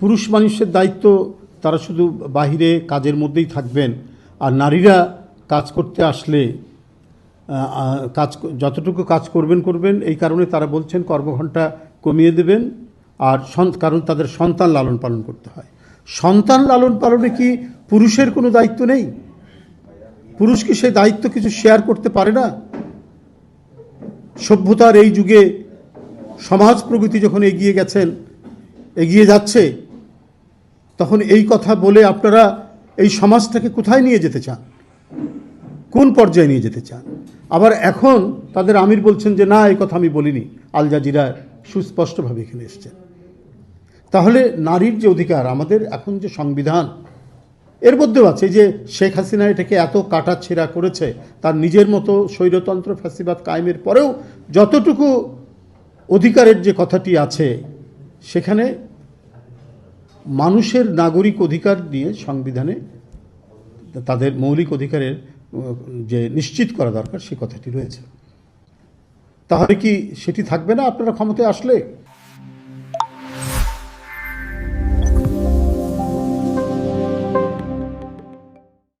পুরুষ মানুষের দায়িত্ব তারা শুধু বাহিরে কাজের মধ্যেই থাকবেন, আর নারীরা কাজ করতে আসলে কাজ যতটুকু কাজ করবেন এই কারণে তারা বলছেন কর্মঘণ্টা কমিয়ে দেবেন। আর কারণ তাদের সন্তান লালন পালন করতে হয়। সন্তান লালন পালনে কি পুরুষের কোনো দায়িত্ব নেই? পুরুষ কি সেই দায়িত্ব কিছু শেয়ার করতে পারে না? সভ্যতার এই যুগে সমাজ প্রগতি যখন এগিয়ে যাচ্ছে, তখন এই কথা বলে আপনারা এই সমাজটাকে কোথায় নিয়ে যেতে চান? কোন পর্যায়ে নিয়ে যেতে চান? আবার এখন তাদের আমির বলছেন যে না, এই কথা আমি বলিনি। আল জাজিরা সুস্পষ্টভাবে এখানে এসছেন। তাহলে নারীর যে অধিকার, আমাদের এখন যে সংবিধান, এর মধ্যেও আছে যে শেখ হাসিনা এটাকে এত কাটাছেঁড়া করেছে, তার নিজের মতো স্বৈরতন্ত্র ফ্যাসিবাদ কায়েমের পরেও যতটুকু অধিকারের যে কথাটি আছে, সেখানে মানুষের নাগরিক অধিকার নিয়ে সংবিধানে তাদের মৌলিক অধিকারের যে নিশ্চিত করা দরকার, সে কথাটি রয়েছে। তাহলে কি সেটি থাকবে না আপনারা ক্ষমতায় আসলে?